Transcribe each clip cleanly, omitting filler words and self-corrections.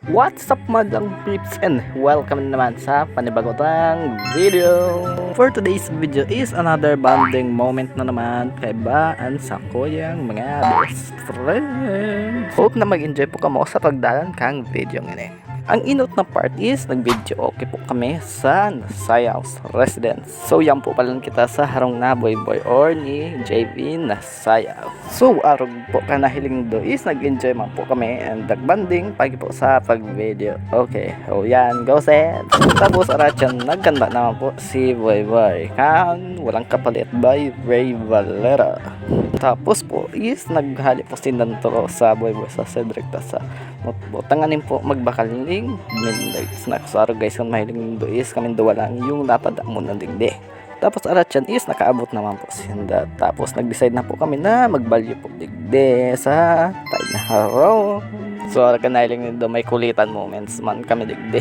What's up madlang peeps and welcome naman sa panibagotang video. For today's video is another bonding moment na naman kay Baan sa kuyang mga best friends. Hope na mag-enjoy po kamo sa pagdalan kang video ngayon. Ang inot na part is nag-video okay po kami sa Nasayaw's residence. So yan po pala kita sa harong na boy or ni JV Nasayaw. So arog po ka nahiling do is nag-enjoy man po kami and nagbanding pagi po sa pag-video. Okay, so yan, go set. Tapos arachan nagkanda naman po si Boy kan walang kapalit by Ray Valera. Tapos po is naghali po si Nantoro sa Boy sa Cedric sa tanganin po magbakaling midnight snack. So araw guys, kung mahiling do is kami do lang yung napada mo ng digdi. Tapos arachan is nakaabot naman po sinda. Tapos nag-decide na po kami na magbalyo po digdi sa tayo na haraw. So araw ka nahiling nindo may kulitan moments man kami digdi.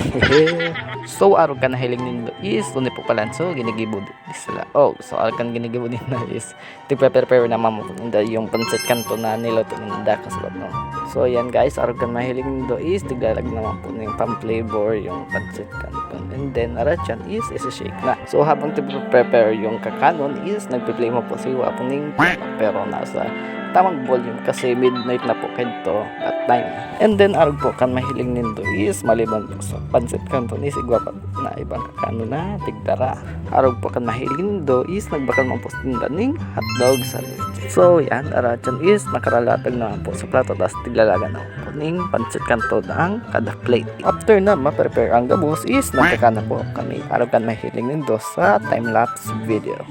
So araw ka nahiling nindo is tuni po kalanso ginigibod sila. Oh, so araw kan ginigibod nila is prepare naman mo yung pancit kanto na niluto ninda kasulot no. So yan guys, araw kan mahiling nindo is tiglalag naman po ng pang-flavor yung pancit kanto. And then arachan is isi-shake na. So habang prepare yung kakanon is nagpe-play mo po si Wapuning pero nasa tamang volume kasi midnight na po kento at time. And then arog po kan mahiling nindo is maliban po sa pancit kanto ni sigwa pa na ibang kakano na tigdara. Arog po kan mahiling nindo is nagbakal man po tindaning hotdog sandwich. So yan, arachan is nakaralatag naman po sa plato tas tiglalaga na po ning pancit kanto na ang kada plate. After na ma-prepare ang gabos is nagkakana po kami arog kan mahiling nindo sa time-lapse video.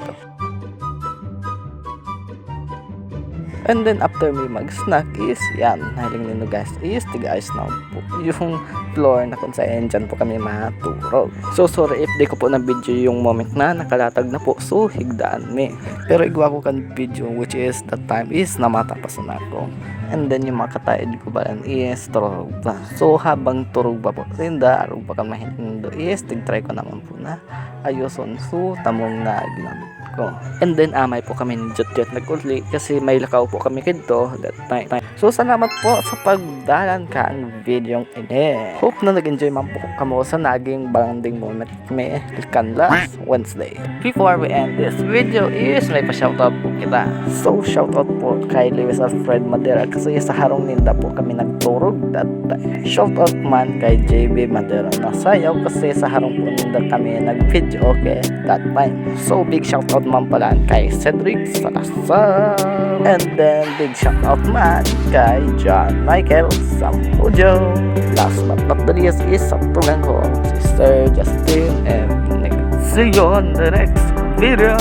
And then after me mag-snack is yan, nahiling nino guys is tiga-ayos na po yung floor na kung saan dyan po kami maturog. So sorry if di ko po na video yung moment na nakalatag na po, so higdaan me. Pero igwa ko kan video which is that time is namatapos na ako. And then yung mga katayid ko ba is turog pa. So habang turog pa po sinda, arog pa kan mahiling do is tig-try ko naman po na ayoson so tamong na ginamit ko. And then amay po kami ni Jot nag-uli kasi may lakaw po kami kito that time. So salamat po sa pagdalan ka ang video ini. Hope na nag-enjoy man po kamo sa naging bonding moment may kan last Wednesday. Before we end this video is may pa-shoutout po kita. So shoutout po kay Luis Alfred Madera kasi sa harong ninda po kami nagturog that time. Shoutout man kay JB Madera Nasayaw kasi sa harong po ninda kami nag-video okay that time. So big shoutout man pala kay Cedric Salazar. And then big shoutout man kay John Michael Samudio. Last but not the least is sa tulang ko, Sister Justin and Nick. See you on the next video.